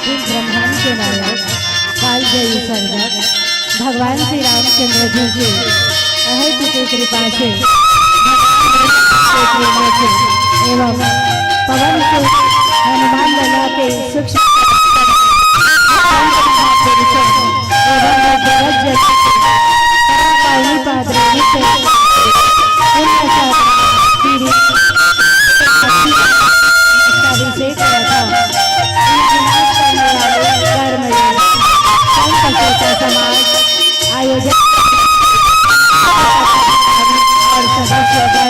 अखिल ब्रह्मांड के नायक कालजयी सर्जक भगवान श्री रामचंद्र जी के अहैतु की कृपा से एवं पवन के हनुमान लला के सूक्ष्म समाज आयोजक और सदस्यगण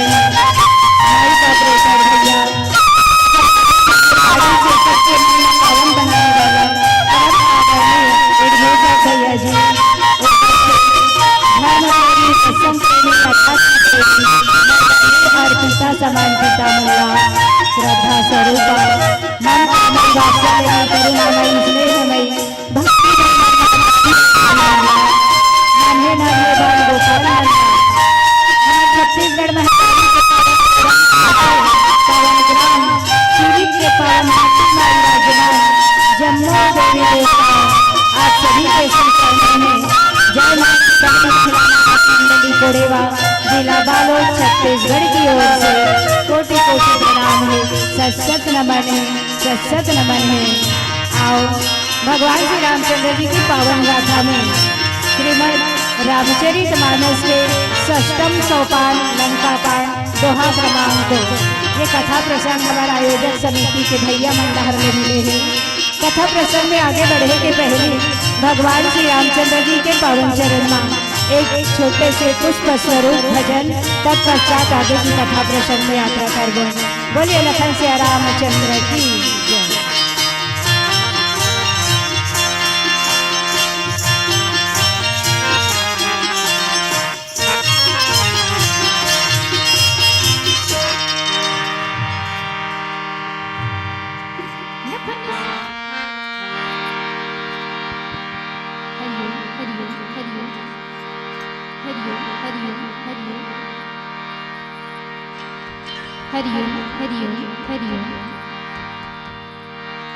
भाई ऑपरेटर भैया सबके मन पावन बनाने वाला परम आदरणीय विद्याधर भैया जी धर्मप्रेमी सत्संग प्रेमी और पिता समान पिता मल्ला श्रद्धा स्वरूपा मन वात्सल्य करुणामयी स्नेहमयी भक्ति नान्हे नान्हे बाल गोपाल छत्तीसगढ़ में पावन ग्राम शिविर के पावन विराजमान जम्मू देवी देवता आप सभी के संचरण में जय माता मंडली कोरेवा जिला बालोद छत्तीसगढ़ की ओर से कोटि कोटि प्रणाम है। सत नमन है, सत नमन है। आओ भगवान श्री रामचंद्र जी की पावन गाथा में श्रीमद् रामचरितमानस के षष्ठम सोपान लंका कांड दोहा क्रमांक 2 ये कथा प्रसंग हमारा आयोजक समिति के भैया मंडहर में मिले हैं। कथा प्रसंग में आगे बढ़ने के पहले भगवान श्री रामचंद्र जी के पावन चरण में एक छोटे से पुष्प स्वरूप भजन तत्पश्चात आगे की कथा प्रसंग में यात्रा कर गए। बोलिए लखन से रामचंद्र की जय। हरिओम हरिओम हरिओम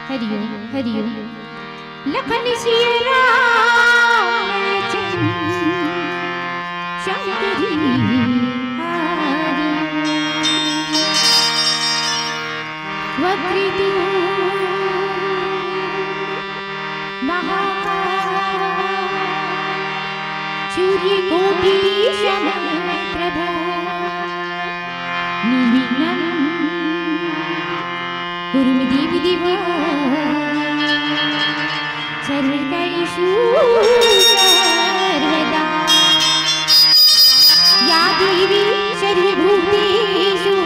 हरिओम हरिओम लखन सिया रामचंद्र शंकरी हरि वक्रतु महाकाय सूर्यकोटि समप्रभा निर्विघ्नं कुरु मे देवी देवा सर्वकार्येषु सर्वदा या देवी सर्वभूतेषु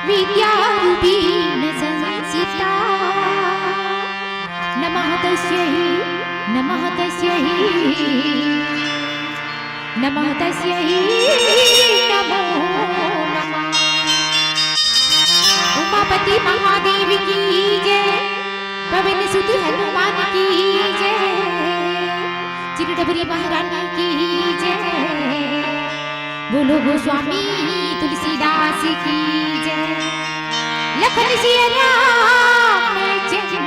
विद्यारूपेण संस्थिता नमः तस्यै नमः तस्यै नमः तस्यै नमो नमः। उमापति महादेव की जय, पवन सुत हनुमान की जय, चिरडबरी महारानी की जय, बोलो गोस्वामी तुलसीदास की जय। लखन सिया रामचंद्र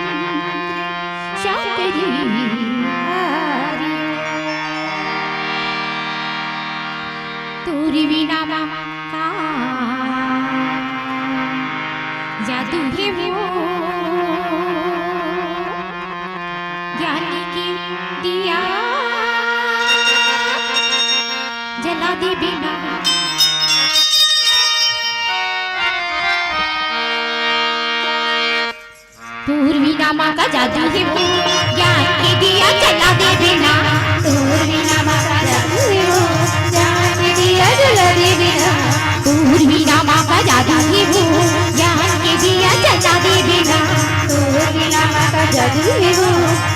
शंकरी तोरी बिना का जादू है वो ज्ञानी की दिया जला दे बिना तोरी नामा का जादू है वो ज्ञान की दिया जला दे बिना तोरी नामा का जादू है वो पूर्वी नामा का जादू है वो ज्ञान के दिया जला दे बिना पूर्वी नामा का जादू है वो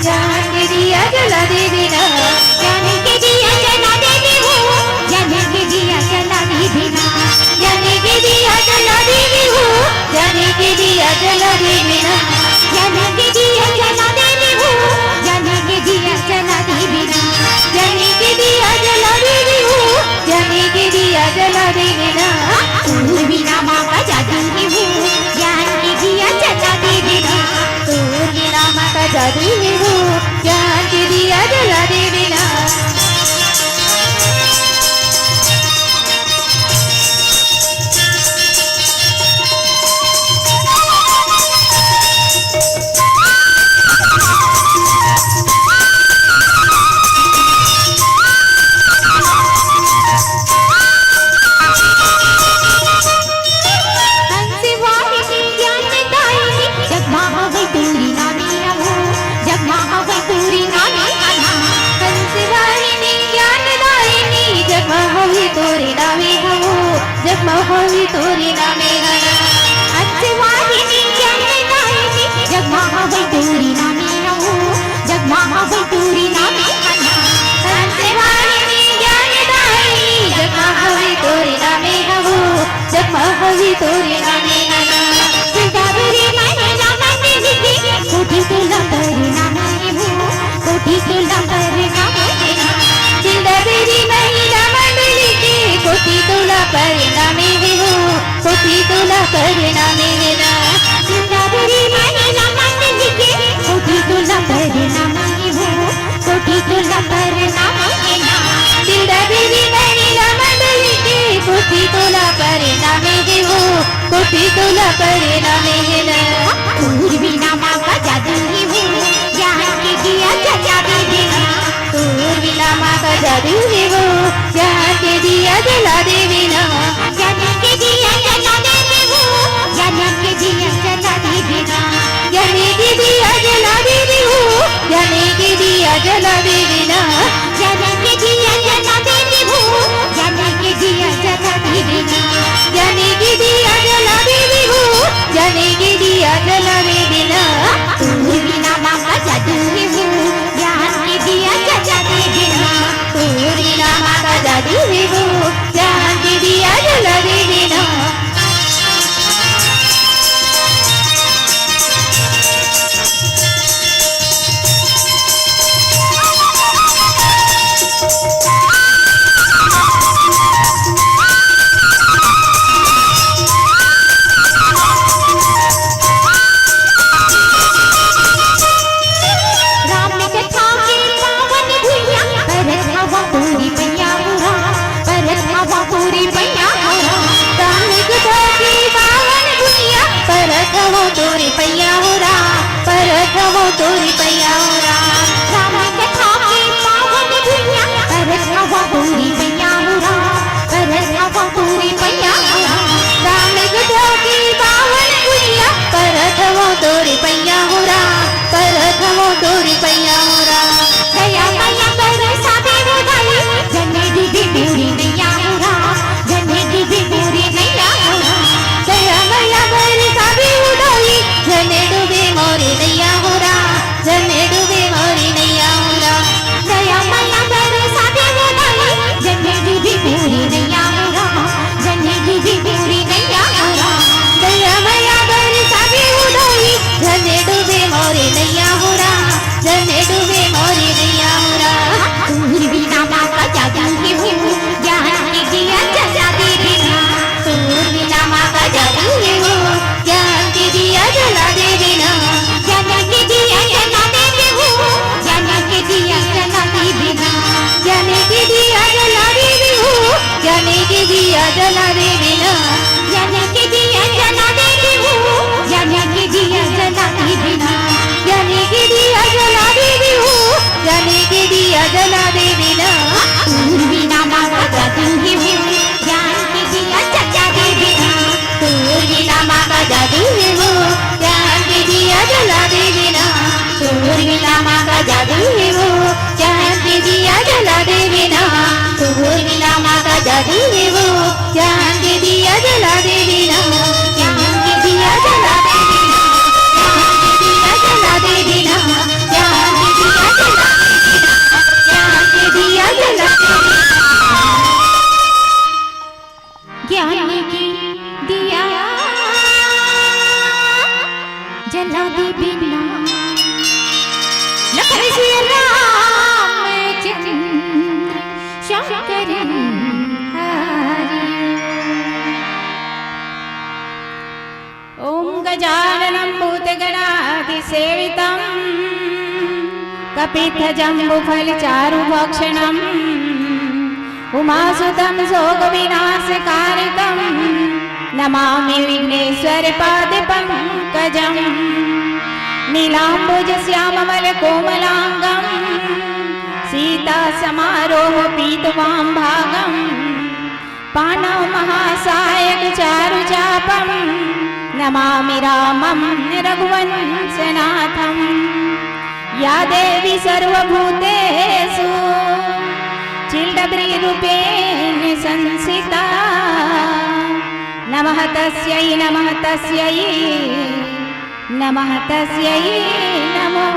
ज्ञान के दिया जला दे बिना ज्ञान के दिया जला दे वो ज्ञान के दिया जला दे बिना ज्ञान के दिया जला दे वो ज्ञान के दिया जला दे बिना ज्ञान के दिया जला दे वो ज्ञान के दिया जला दे बिना ज्ञान के दिया जला दे वो ज्ञान के दिया जला दे बिना पूर्वी नामा का जादू है वो ज्ञान के दिया जला दे बिना पूर्वी तोरे नामे हरा अच्छवाहिनी ज्ञानदायिनी जगमा हवै तोरे नामे हो जगमा हवै तोरे नामे हरा अच्छवाहिनी ज्ञानदायिनी जगमा हवै तोरे नामे हो जगमा हवै तोरे नामे हरा सिंगारी महिला मंदिर की कोठी तुला परिणाम हो कोठी तुला परिणाम सिंगारी महिला मंदिर की कोठी तुला परिणाम हो कोठी तुला परिणाम सिंगारी महिला मंदिर की कोठी तुला परिणाम हो कोठी तुला परिणाम सिंगारी महिला मंदिर की कोठी तुला परिणाम हो कोठी तुला परिणाम पूर्वी नामा का जादू ही हो यहाँ के दिया जला दे देना पूर्वी नामा का जादू ही हो यहाँ के दिया जला दे देना यहाँ के दिया जला दे हो यहाँ के दिया जला दे देना यहाँ के दिया जला दे हो यहाँ के दिया जला दे देना यहाँ के दिया जला दे हो यहाँ के दिया जला दे देना यहाँ के दिया जला दे हो जाने के दिया जला दे देना पूर्वी नामा का जादू है वो ज्ञान के दिया जला दे देना पूर्वी नामा का जादू है वो ज्ञान के दिया जला दे देना तोरी पैया हो रा परत वो तोरी पैया हो रा राम कथा के पावन दुनिया परत वो तोरी पैया हो रा परत वो तोरी पैया हो रा राम कथा के पावन दुनिया परत वो तोरी पैया हो रा परत वो तोरी पैया हो रा दया मैया कर साबे हो गई जने दी पूरी नैया हो रा जने दी पूरी नैया हो रा दया मैया कर साबे जने डूबे मोरी नैया हो रा जने डूबे मोरी नैया हो रा दया मैया कर साबे हो गई जने डूबी पूरी नैया हो रा जने डूबी पूरी नैया हो रा दया मैया कर साबे हो गई जने डूबे मोरी नैया हो रा जने डूबे मोरी नैया हो रा पूर्वी नामा का जादू है वो ज्ञान के दिया जला दे देना पूर्वी नामा का जादू है वो ज्ञान के दिया जला दे देना ज्ञान के दिया जला दे हो ज्ञान के दिया जला दे देना ज्ञान के दिया जला दे हो ज्ञान के दिया जला दे देना ज्ञान के दिया जला दे हो ज्ञान के दिया जला दे देना ज्ञान के दिया जला दे हो ज्ञान के दिया जला दे देना पूर्वी नामा का जादू है वो ज्ञान के दिया जला दे देना पूर्वी नामा का जादू है वो ज्ञान के दिया जला दे देना पूर्वी नामा का जादू है वो ज्ञान के दिया जला दे देना पूर्वी नामा का जादू है वो ज्ञान के दिया जला दे देना ज्ञान के दिया जला दे देना ज्ञान के दिया जला दे देना ज्ञान के दिया जला दे देना ज्ञान के दिया जला दे बिना लखन श्री रामचंद्र शंकर हरि ओम गजाननं भूतगणाधिसेवितं कपित्थजम्बुफलचारुभक्षणम् उमासुतं शोकविनाशकारितं नमामि विघ्नेश्वरपादपङ्कजम् नीलाम्बुजश्याममलकोमलाङ्गं सीतासमारोहपीतवाम्भागं पाणौ-महासायकचारुचापं नमामि रामं रघुवंशनाथं या देवी सर्वभूतेषु चिल्डब्रीरूपेण संस्थिता नमः नमः तस्यै नमः तस्यै नमः तस्यै नमो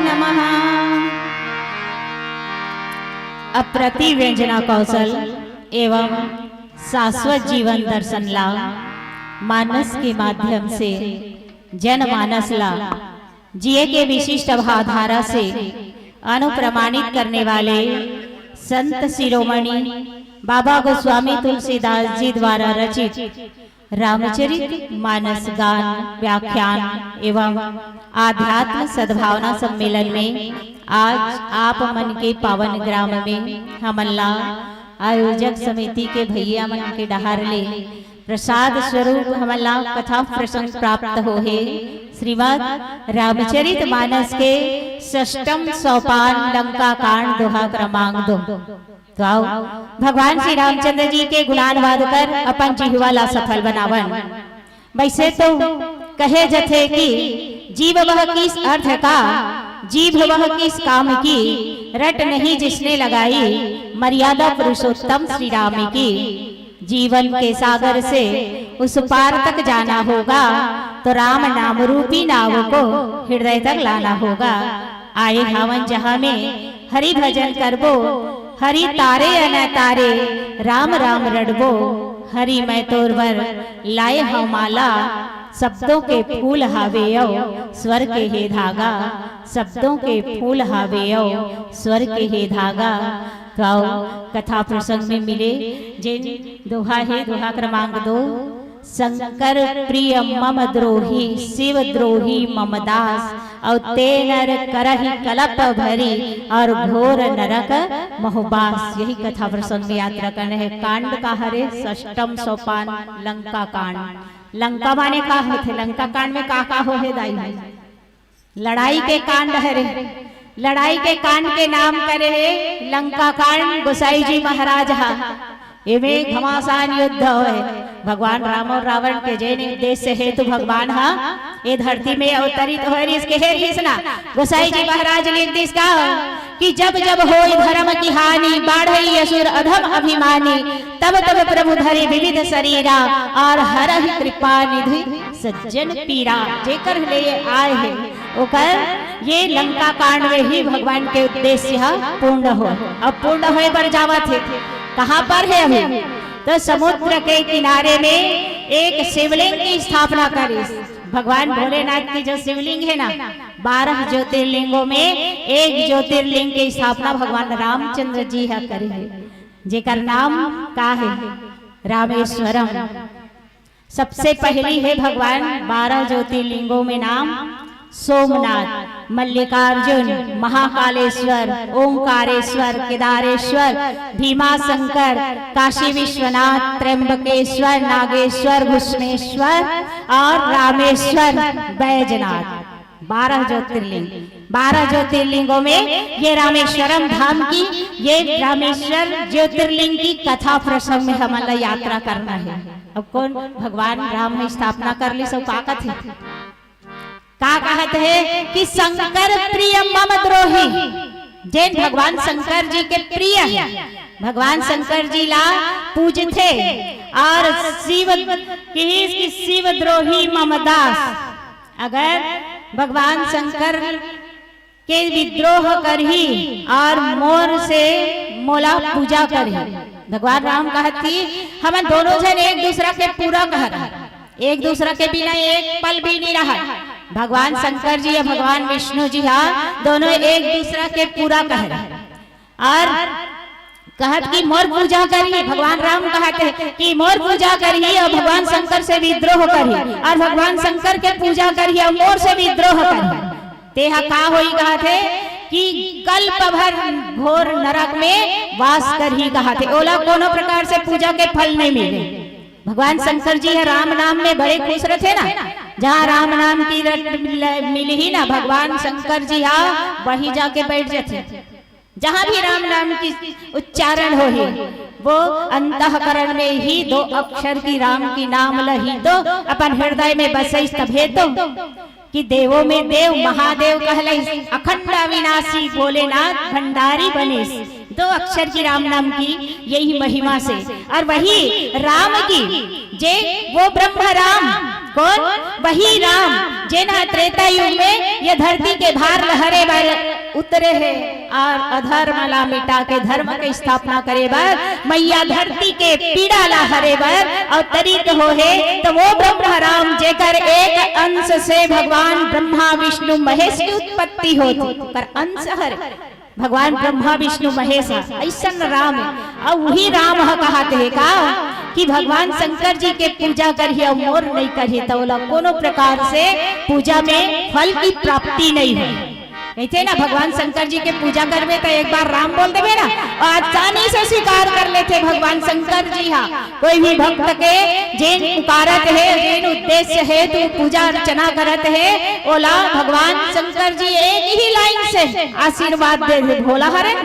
नमः। अप्रति व्यंजना कौशल एवं शाश्वत जीवन दर्शन लाभ मानस के माध्यम से जनमानस ला जिये के विशिष्ट भावधारा से अनुप्रमाणित करने वाले संत शिरोमणि बाबा गोस्वामी तुलसीदास जी द्वारा रचित रामचरित मानस गान व्याख्यान एवं आध्यात्म सद्भावना सम्मेलन में आज आप मन के पावन ग्राम में हमला आयोजक समिति के भैया मन के डहार ले प्रसाद स्वरूप हमला कथा प्रसंग प्राप्त हो है श्रीमद रामचरित मानस के षष्टम सोपान लंका कांड दोहा क्रमांक 2। तो आओ भगवान श्री रामचंद्र जी के गुणानुवाद कर अपन जिह्वाला सफल बनावन। वैसे तो कहे जथे कि जीव वह किस अर्थ का जीभ वह किस काम की रट नहीं जिसने लगाई मर्यादा पुरुषोत्तम श्री राम की। जीवन के सागर से उस पार तक जाना होगा तो राम नाम रूपी नाव को हृदय तक लाना होगा। आए हवन जहाँ में हरि भजन करबो हरि तारे अन तारे राम राम रडबो हरि मैं तोरवर लाए हूँ माला शब्दों के फूल हावेयो स्वर के हे धागा शब्दों के फूल हावेयो स्वर के हे धागा। तो कथा प्रसंग में मिले जिन दोहा है दोहा क्रमांक 2। शंकर प्रिय मम द्रोही शिव द्रोही मम दास और ते नर करहि कलप भरी और घोर नरक मोहबास। यही कथा प्रसंग में यात्रा करने है। कांड का हरे षष्टम सोपान लंका कांड। लंका माने का होते लंका कांड में का हो है दाई लड़ाई के कांड है रे। लड़ाई के कांड के नाम करे है लंका कांड। गोसाई जी महाराज हा एमे घमासान युद्ध है। भगवान राम और रावण के जैन उद्देश्य हेतु भगवान हा ये धरती में अवतरित हो इसके हे कृष्णा गोसाई जी महाराज लिख दिस का कि जब जब हो धर्म की हानि बाढ़ई असुर अधम अभिमानी तब तब प्रभु धरे विविध शरीरा और हरहि कृपा निधि सज्जन पीरा। जेकर ले आए है ओकर ये लंका कांड में ही भगवान के उद्देश्य पूर्ण हो। अब पूर्ण होए पर जावत है कहाँ पर है अभी तो समुद्र के किनारे में एक शिवलिंग की स्थापना करी। भगवान भोलेनाथ की जो शिवलिंग है ना 12 ज्योतिर्लिंगों में एक ज्योतिर्लिंग की स्थापना भगवान रामचंद्र जी है करी है जेकर नाम का है रामेश्वरम। सबसे पहली है भगवान 12 ज्योतिर्लिंगों में नाम सोमनाथ मल्लिकार्जुन महाकालेश्वर ओंकारेश्वर केदारेश्वर भीमाशंकर काशी विश्वनाथ त्र्यंबकेश्वर नागेश्वर भूषणेश्वर और रामेश्वर बैजनाथ। 12 ज्योतिर्लिंग 12 ज्योतिर्लिंगों में ये रामेश्वरम धाम की ये रामेश्वर ज्योतिर्लिंग की कथा प्रसंग में हमारा यात्रा करना है। अब कौन भगवान राम ने स्थापना कर ली सब का कथे का कहत है कि शंकर प्रिय मम द्रोही। जैन भगवान शंकर जी के प्रिय है। भगवान शंकर जी ला पूजते और शिव द्रोही मम दास। अगर भगवान शंकर के विद्रोह करही और मोर से मोला पूजा करही। भगवान राम कहती हम दोनों जन एक दूसरा के पूरा कह एक दूसरा के बिना एक पल भी नहीं रहा। भगवान शंकर जी या भगवान विष्णु जी हाँ दोनों एक दूसरा के पूरा कह रहे और कहत कि मोर पूजा करिए। भगवान राम कहते कि मोर पूजा करिए और भगवान शंकर से विद्रोह करिए और भगवान शंकर के पूजा करिए और मोर से विद्रोह करिए। तेहा का होई कहते कि कल्प भर घोर नरक में वास करही कहते ओला कोनो प्रकार से पूजा के फल नहीं मिले। भगवान शंकर जी है राम नाम में बड़े खुश रहते ना। जहाँ राम नाम की मिली ही ना भगवान शंकर जी हाँ वही जाके बैठ जाते। जहाँ भी राम नाम की उच्चारण हो ही वो अंतःकरण में ही 2 अक्षर की राम की नाम लही दो अपन हृदय में बसई तभे तो कि देवों में देव महादेव कहले अखंड अविनाशी भोलेनाथ भंडारी बने। 2 अक्षर की राम नाम की यही महिमा से और वही राम की जे वो ब्रह्म राम कौन वही राम जेना त्रेता युग में ये धरती के भार लहरे बर उतरे है और अधर्म ला मिटा के धर्म के स्थापना करे बर मैया धरती के पीड़ा ला हरे बर और तरीक हो है तो वो ब्रह्म राम जेकर एक अंश से भगवान ब्रह्मा विष्णु महेश की उत्पत्ति होती पर अंश हर भगवान ब्रह्मा विष्णु महेश ऐसा राम है और वही राम कहते है का कि भगवान शंकर जी के पूजा करिए मोर नहीं करिए तो कोनो प्रकार से पूजा में फल की प्राप्ति नहीं हुई कहते ना भगवान शंकर जी के पूजा करवे तो एक बार राम बोल देवे ना और आसानी से स्वीकार कर लेते भगवान शंकर जी। हाँ कोई भी भक्त के जेन पुकारत है जेन उद्देश्य है तो पूजा अर्चना करत है ओला भगवान शंकर जी एक ही लाइन से आशीर्वाद दे दे। भोला हरे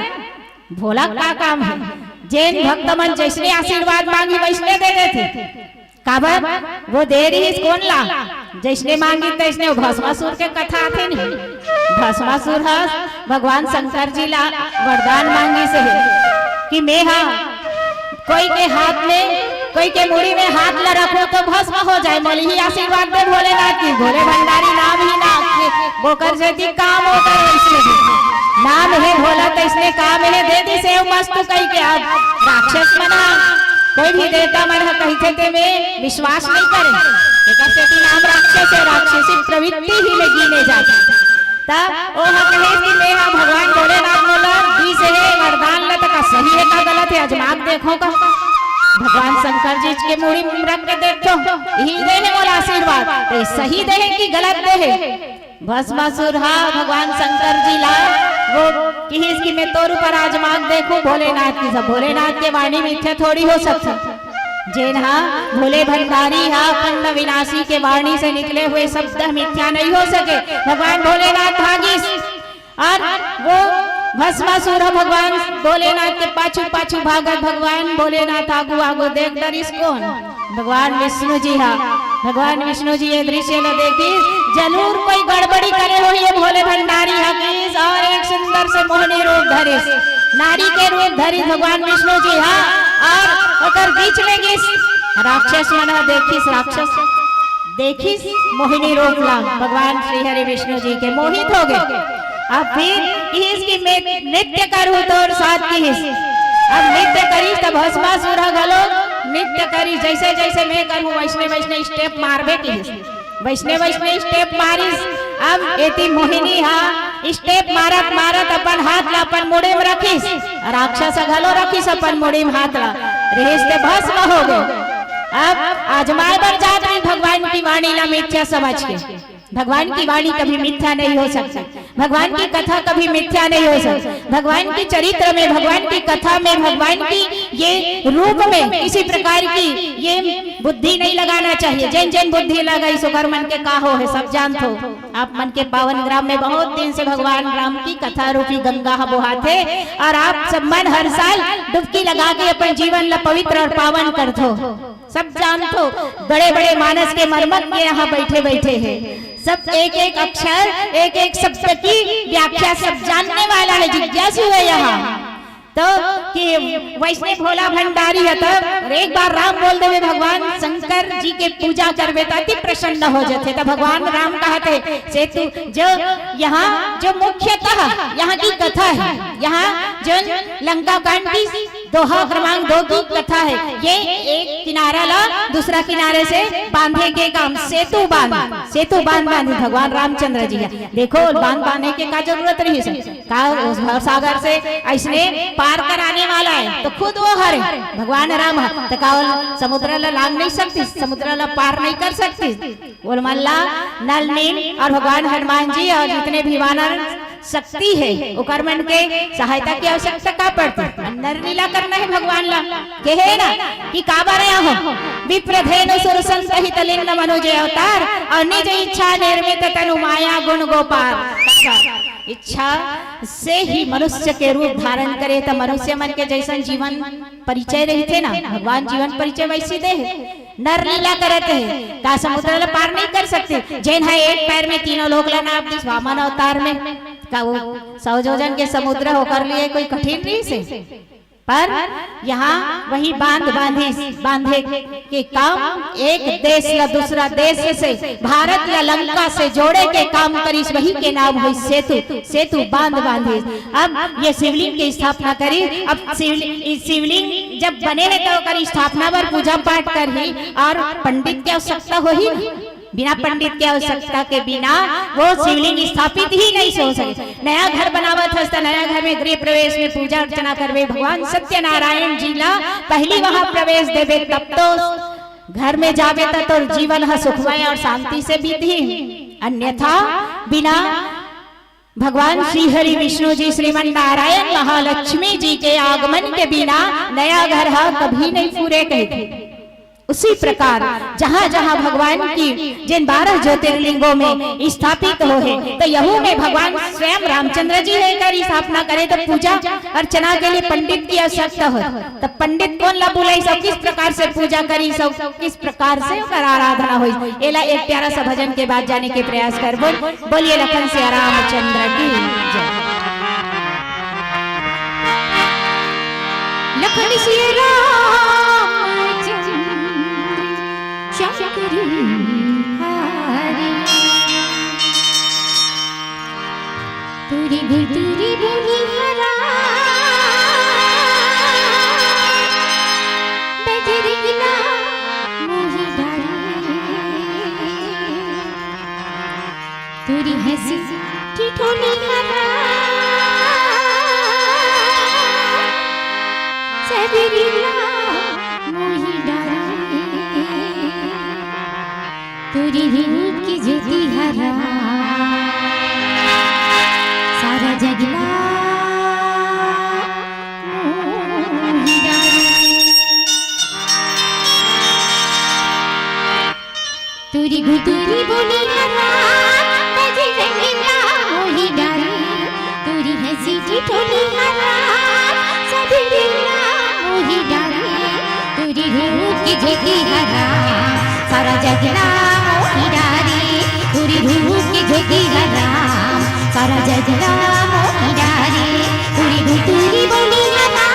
भोला का काम है जैन भक्त मन जैसे आशीर्वाद मांगी वैसने दे देते काबर वो दे रही कौन ला जैसने मांगी तैसने भस्मासुर के कथा थे नहीं भस्मासुर भगवान शंकर जी ला वरदान मांगी से है कि मैं कोई के हाथ में कोई के मुड़ी में हाथ ला रखो तो भस्म हो जाए मोली ही आशीर्वाद दे भोलेनाथ की भोले भंडारी नाम ही ना बोकर से काम होता है नाम है भोला तो इसने काम है दे दी से मस्त कही के आप राक्षस मना कोई भी देवता मन कहते थे में विश्वास नहीं करे नाम राक्षस है राक्षसी प्रवृत्ति ही में गिने जाती तब वो कहे कि मैं भगवान भोलेनाथ बोला दी से है वरदान ले का सही है का गलत है अजमाक देखो का भगवान शंकर जी के मुड़ी रख के देखो यही दे है बोला आशीर्वाद तो सही दे कि गलत दे है भस्मासुर भगवान शंकर जी ला वो किस की मैं तोर ऊपर आजमाक देखो भोलेनाथ की सब भोलेनाथ के वाणी मिथ्या थोड़ी हो सकता जैन भोले भंडारी खंड विनाशी के वाणी से निकले हुए शब्द मिथ्या नहीं हो सके भगवान भोलेनाथ भागीस और वो भस्मासुर भगवान भोलेनाथ के पाछू पाछू भागत भगवान भोलेनाथ आगू आगू देख डरिस कौन भगवान विष्णु जी भगवान विष्णु जी ये दृश्य लो देखी जरूर कोई गड़बड़ी करे हो ये भोले भंडारी हकीस और एक सुंदर से मोहनी रूप धरे नारी के रूप धरी भगवान विष्णु जी और बीच में गिस राक्षस मना देखिस राक्षस देखिस मोहिनी रूप ला भगवान श्री हरि विष्णु जी के मोहित हो गए। अब फिर इसकी नृत्य करूँ तो और साथ की अब नृत्य करी तब भस्मासुर घलो नृत्य करी जैसे जैसे मैं करूँ वैष्णव वैष्णव स्टेप मारबे की वैष्णव वैष्णव स्टेप मारिस अब एती मोहिनी स्टेप मारत मारत अपन हाथ ला अपन मुड़े में रखिस राक्षस घलो रखिस अपन मुड़े में हाथ ला रेस्ते भस्म हो गए। अब आजमाए बर जात में भगवान की वाणी ला मिथ्या समझ के भगवान की वाणी कभी मिथ्या नहीं हो सकती भगवान की कथा कभी मिथ्या नहीं हो सकती भगवान की चरित्र में भगवान की कथा में भगवान की ये रूप में किसी प्रकार की ये बुद्धि नहीं लगाना चाहिए जैन जैन बुद्धि लगाई सुकर मन के का हो है सब जानत हो आप मन के पावन ग्राम में बहुत दिन से भगवान राम की कथा रूपी गंगा बहाते और आप सब मन हर साल डुबकी लगा के अपन जीवन ला पवित्र और पावन करते हो सब जानते हो बड़े बड़े मानस के मर्मज्ञ यहाँ बैठे बैठे हैं सब एक एक अक्षर एक एक शब्द की व्याख्या सब जानने वाला है जिज्ञासु है यहाँ तो कि वैष्णव भोला भंडारी है तब एक बार राम बोल देवे भगवान शंकर जी के पूजा करवे तो अति प्रसन्न हो जाते तो भगवान राम कहते से तू जो यहाँ जो मुख्यतः यहाँ की कथा है यहाँ जो लंका कांड की दोहा क्रमांक 2 की कथा है ये एक किनारा ला दूसरा किनारे से बांधे के काम सेतु बांध भगवान रामचंद्र जी देखो बांध बांधने के का जरूरत नहीं है सागर से ऐसने पार कराने वाला है तो खुद वो हरे भगवान राम तो कावल समुद्र ला लांग नहीं सकती समुद्र ला पार नहीं कर सकती बोल मल्ला नल नील और भगवान हनुमान जी और जितने भी वानर शक्ति है उकर मन के सहायता की आवश्यकता का पड़ती नर लीला करना है भगवान ला के है ना कि काबर हो विप्रधेनु सुरसंत हित लिंग मनुज अवतार और निज इच्छा निर्मित तनु माया गुण गोपाल इच्छा से ही मनुष्य के रूप धारण करे तो मनुष्य मन के जैसा जीवन परिचय रहते ना भगवान जीवन परिचय वैसी दे नर लीला करते हैं का समुद्र ला पार नहीं कर सकते जैन है एक पैर में तीनों लोग ला नाप दी वामन अवतार में का वो 100 योजन के समुद्र होकर लिए कोई कठिन नहीं से पर यहाँ वही बांधे के काम एक देश या दूसरा देश से भारत या लंका से जोड़े के काम करीस, वही के नाम हुई सेतु बांधे। अब ये शिवलिंग की स्थापना करी। अब शिवलिंग जब बने तो करी स्थापना पर पूजा पाठ करी, और पंडित की आवश्यकता हो ही, बिना पंडित की आवश्यकता के बिना वो शिवलिंग स्थापित ही नहीं हो सके। नया घर बनावत हस्ता, नया घर में गृह प्रवेश में पूजा अर्चना करवे भगवान सत्यनारायण जी ला पहली वहां प्रवेश देवे, तब तो घर में जावे तो जीवन है सुखमय और शांति से बीती। अन्यथा बिना भगवान श्री हरि विष्णु जी श्रीमन नारायण महालक्ष्मी जी के आगमन के बिना नया घर है कभी नहीं पूरे कहते। उसी प्रकार जहाँ जहाँ भगवान की जिन 12 ज्योतिर्लिंगों में स्थापित हो है, तो यहू में भगवान स्वयं रामचंद्र जी लेकर स्थापना करे, तो पूजा अर्चना के लिए पंडित की आवश्यकता हो। तो पंडित कौन ला बुलाई, सब किस प्रकार से पूजा करी, सब किस प्रकार से आराधना हुई। एला एक प्यारा सा भजन के बाद जाने के प्रयास कर। बोलिए लखन सिया रामचंद्र की जय। लखन सिया शंकरी हरि तुरी बोली हरा बजरंगला मोहि डारे तुरी हंसी ठिठोली हरा सबरीला मोहि डारे तुरी रूप की ज्योति हरा सारा जगला मोहि डारे तुरी बोली हरा बजरंगला मोहि डारे तुरी हंसी ठिठोली हरा सबरीला मोहि डारे तुरी रूप की ज्योति हरा सारा जगला मोहि डारे तुरी रूप की ज्योति हरा सारा जगला मोहि डारे तुरी बोली हरा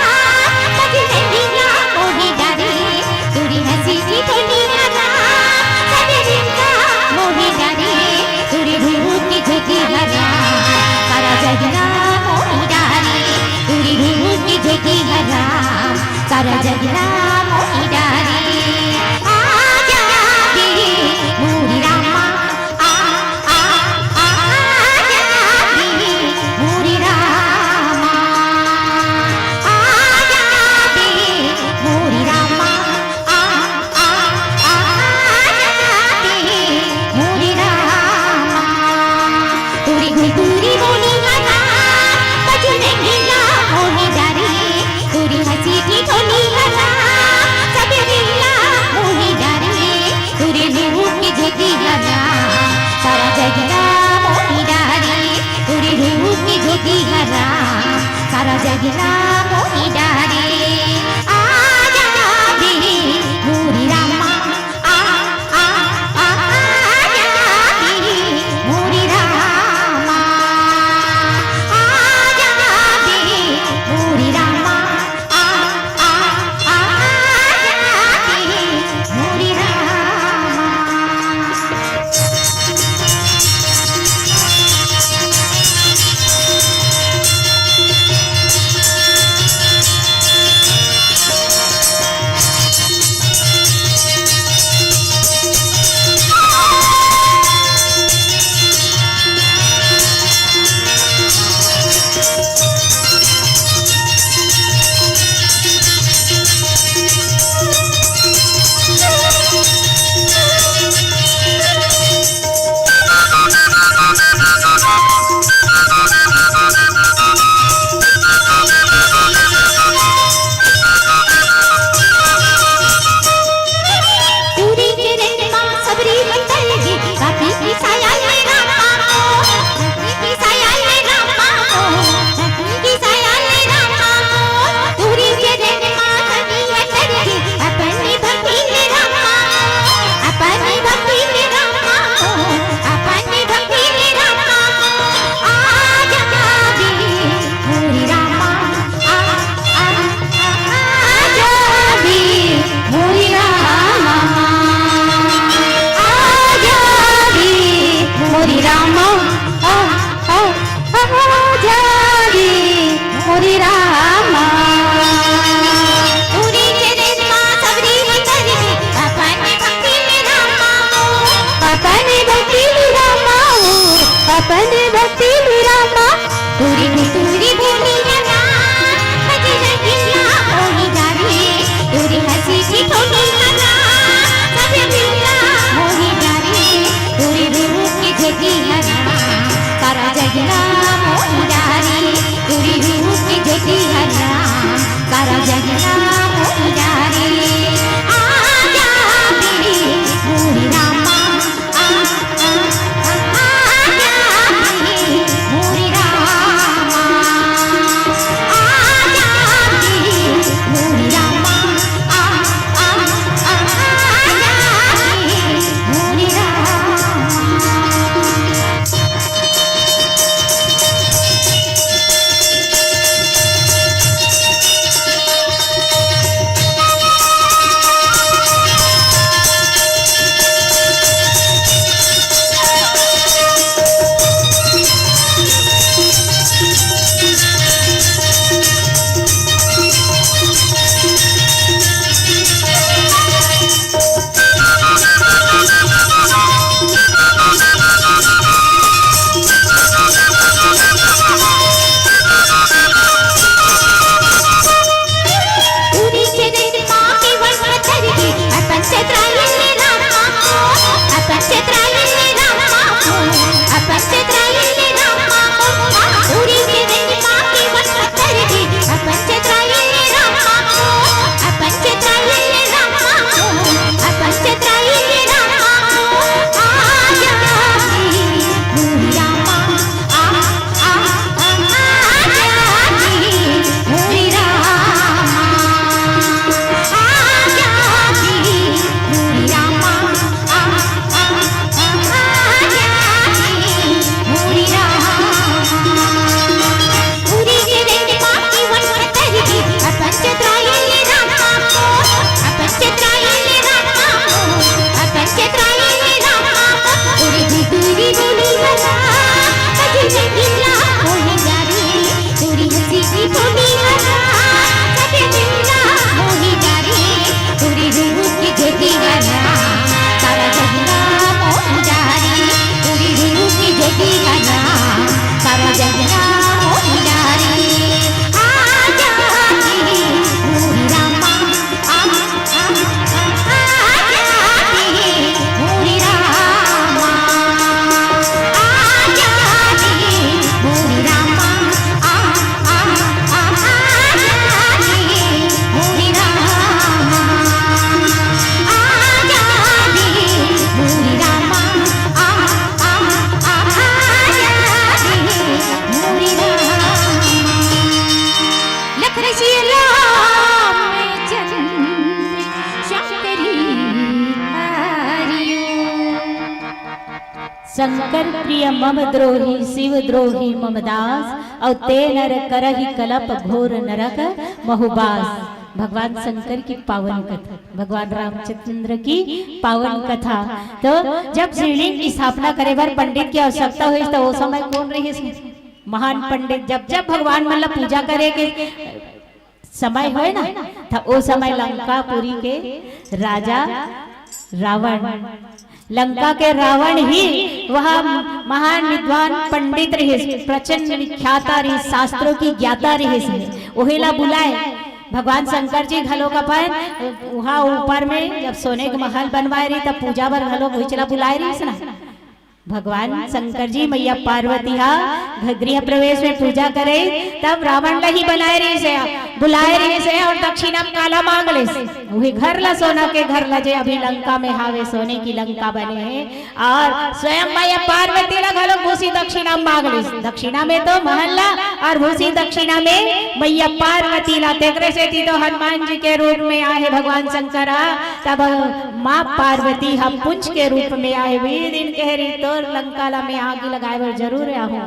बजरंगला मोहि डारे तुरी हंसी ठिठोली हरा सबरीला मोहि डारे तुरी रूप की ज्योति हरा सारा जगला मोहि डारे तुरी रूप की ज्योति हरा सारा जगला मोहि डारे सारा जगला मोहि डारे आजा दे मोरी रामा आजा दे मोरी रामा आजा दे मोरी रामा आजा दे मोरी रामा। तुरी तुरी बोली ना बजे रंगीला होली जारी तुरी हंसी की ठोली ना सबे मिला होली जारी तुरी रूप की झेती ना सारा जगना होली जारी तुरी रूप की झेती ना सारा जगना होली जारी आजा मेरी मोरी रामा शंकर प्रिय मम द्रोही शिव द्रोही मम दास और ते नर करहि कलप घोर नरक महुबास। भगवान शंकर की पावन कथा, भगवान रामचंद्र की पावन कथा। तो जब शिवलिंग की स्थापना करे बार पंडित की आवश्यकता हुई तो वो समय कौन रही? महान पंडित। जब जब भगवान मतलब पूजा करे के समय हो ना, था वो समय लंकापुरी के राजा रावण, लंका के रावण ही वह महान विद्वान पंडित रहे, प्रचंड विख्याता रहे, शास्त्रों की ज्ञाता रहे। ओहेला बुलाए भगवान शंकर जी घलो का पर वहाँ ऊपर में जब सोने के महल बनवाए रही तब पूजा बर घलो भूचला बुलाए रही ना। भगवान शंकर जी मैया पार्वती गृह प्रवेश में पूजा करे तब रावण ही बुलाए रही से और दक्षिणा काला मांग ले वही घर ला सोना के घर ला जे अभी लंका में हावे सोने की लंका बने हैं और स्वयं मैया पार्वती ला घलो भूसी दक्षिणा मांग ले। दक्षिणा में तो महल्ला और भूसी दक्षिणा में मैया पार्वती ला तेकरे से थी तो हनुमान जी के रूप में आए भगवान शंकर तब माँ पार्वती हम पुंज के रूप में आए वे दिन कह रही तो लंका में आग लगाए जरूर आहूं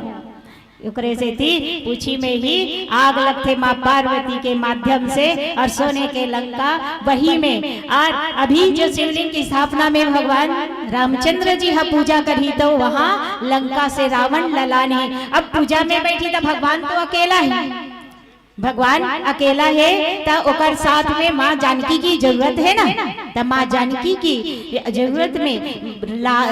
ओकरे से थी पूछी में ही आग लगते माँ पार्वती के माध्यम से और सोने के लंका वही में। और अभी जो शिवलिंग की स्थापना में भगवान रामचंद्र जी हा पूजा करी तो वहाँ लंका से रावण ललाने अब पूजा में बैठी तो भगवान तो अकेला ही भगवान अकेला है तो ओकर साथ में माँ जानकी की जरूरत है ना, तो माँ जानकी की जरूरत में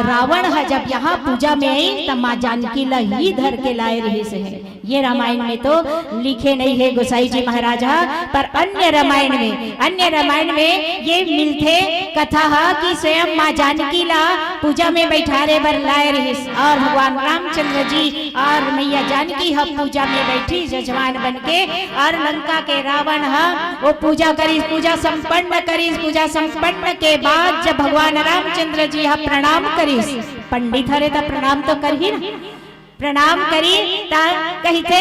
रावण है जब यहाँ पूजा में आई तो माँ जानकी ला ही धर के लाए रही से है। ये रामायण में तो लिखे नहीं है गोसाई जी महाराजा, पर अन्य रामायण में ये मिलते कथा है कि स्वयं माँ जानकी ला पूजा में बैठारे बर लाए रही और भगवान रामचंद्र जी और मैया जानकी है पूजा में बैठी जजमान बन के और लंका के रावण है वो पूजा संपन्न के बाद जब भगवान रामचंद्र जी हा प्रणाम करी, पंडित हरे तो प्रणाम तो कर ही ना, प्रणाम करी ता कहते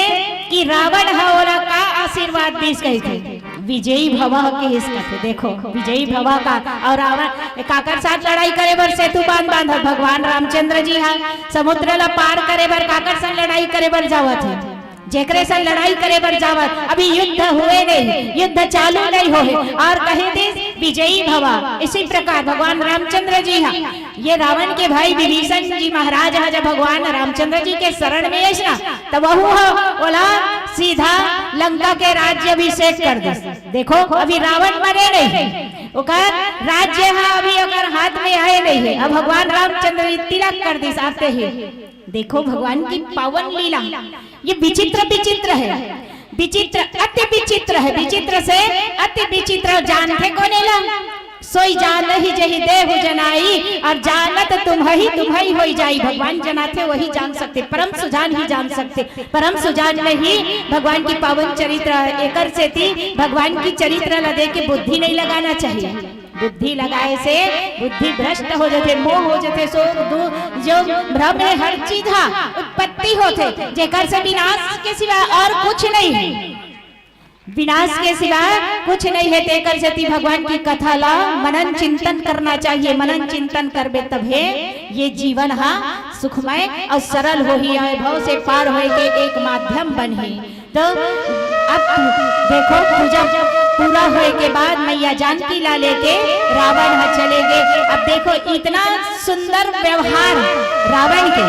कि रावण हवला का आशीर्वाद दीस कहते विजयी भवा के हिस कहते। देखो विजयी भवा का और रावण काकर साथ लड़ाई करे बर सेतु बांध भगवान रामचंद्र जी हा समुद्र ला पार करे बर काकर साथ लड़ाई करे बर जावत है, जेकरे से लड़ाई करे बर जावत अभी युद्ध हुए नहीं, युद्ध चालू नहीं हो और कहे थे विजयी भवा। इसी प्रकार भगवान रामचंद्र जी हा ये रावण के भाई विभीषण जी महाराज है जब भगवान रामचंद्र जी के शरण में ना तब वह बोला सीधा लंका के राज्य अभिषेक कर दे। देखो अभी रावण मरे नहीं, ओकर राज्य है अभी अगर हाथ में आए नहीं है, अब भगवान रामचंद्र तिलक कर दी आते ही। देखो भगवान की पावन लीला ये विचित्र है, विचित्र अति विचित्र है, विचित्र से अति विचित्र जानते कोनेला सोई जान ही जही देहु जनाई और जानत तुम ही होई जाई। भगवान जनाते वही जान सकते, परम सुजान ही जान सकते, परम सुजान में ही भगवान की पावन चरित्र एकर से थी। भगवान की चरित्र ला दे के बुद्धि नहीं लगाना चाहिए, बुद्धि लगाए से बुद्धि भ्रष्ट हो जाते, मोह हो जाते, सो जो भ्रम में हर चीज उत्पत्ति होते जेकर से विनाश के सिवा और कुछ नहीं है, विनाश के सिवा कुछ नहीं है। तेकर से भगवान की कथा ला मनन चिंतन करना चाहिए, मनन चिंतन करबे तभे ये जीवन हा सुखमय और सरल हो ही भव से पार होए के एक माध्यम बने। तो अब देखो पूजा पूरा होए के बाद मैया जानकी ला लेके रावण चले गए। अब देखो इतना सुंदर व्यवहार रावण के,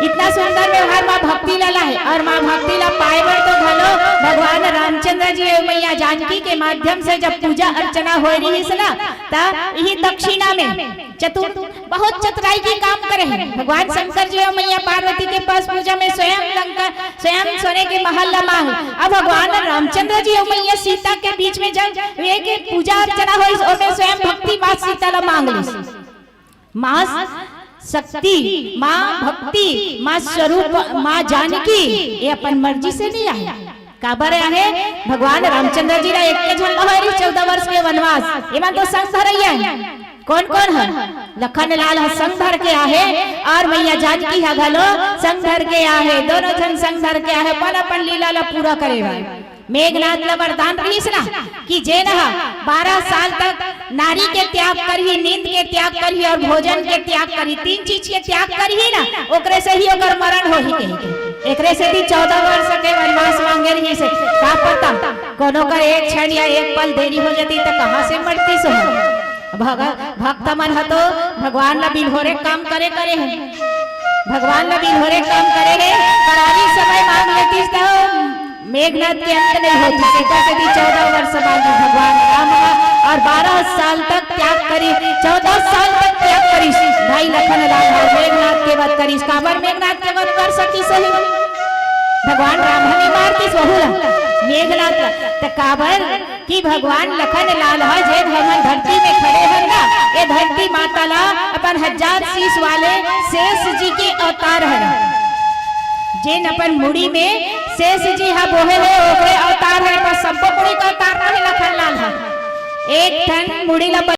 इतना सुंदर व्यवहार माँ भक्ति लाला है और माँ भक्ति ला पाए बर तो भलो भगवान रामचंद्र जी मैया जानकी के माध्यम से जब पूजा अर्चना हो रही है ना तब यही दक्षिणा में बहुत चतुराई की काम करे हैं। भगवान शंकर जी और मैया पार्वती के पास पूजा में स्वयं सोने के महल ला मांग। अब भगवान रामचंद्र जी और मैया सीता के बीच में जब वे के पूजा अर्चना हुई और में स्वयं भक्ति माँ सीता ला मांग ली, माँ शक्ति माँ भक्ति माँ स्वरूप माँ जानकी ये अपन मर्जी से नहीं आया, काबर है भगवान रामचंद्र जी एक झन 14 वर्ष के वनवास एवं तो संग धरैया कौन कौन है, लखन लाल संग धर के आहे और मैया जानकी है घलो संग धर के आहे, दोनों जन संग धर के आहे अपन लीला ला पूरा करे भाई। मेघनाथ ला वरदान रहीस ना कि जे न 12 साल तक नारी के त्याग करही, नींद के त्याग करही और भोजन के त्याग करही, 3 चीज के त्याग करही ना ओकरे से ही ओकर मरण होही कही। एकरे से भी 14 वर्ष के वनवास मांगे रही से का पता कोनो का एक क्षण या एक पल देरी हो जाती तो कहां से मरती सो। भक्त मन हतो भगवान ला बिलहोरे काम करे हैं, भगवान ला बिलहोरे काम करे है, करारी समय मांग लेती तो मेघनाथ के अंत नहीं होती। सीता से भी 14 वर्ष मांगी भगवान राम और 12 साल तक त्याग करी, 14 साल तक त्याग करी भाई लखन लाल मेघनाथ के वध करी। काबर मेघनाथ के वध कर सकी सही भगवान राम हमें मारती सोहुला मेघनाथ त काबर कि भगवान लखन लाल है जे भगवान धरती में खड़े हैं ना, ये धरती माता ला अपन 1000 शीश वाले शेष जी के अवतार है, जेन अपन मुड़ी में शेष जी हा बोहे है ओकरे अवतार है, पर सब मुड़ी का अवतार नहीं लखन लाल है। एक ठन मुड़ी ला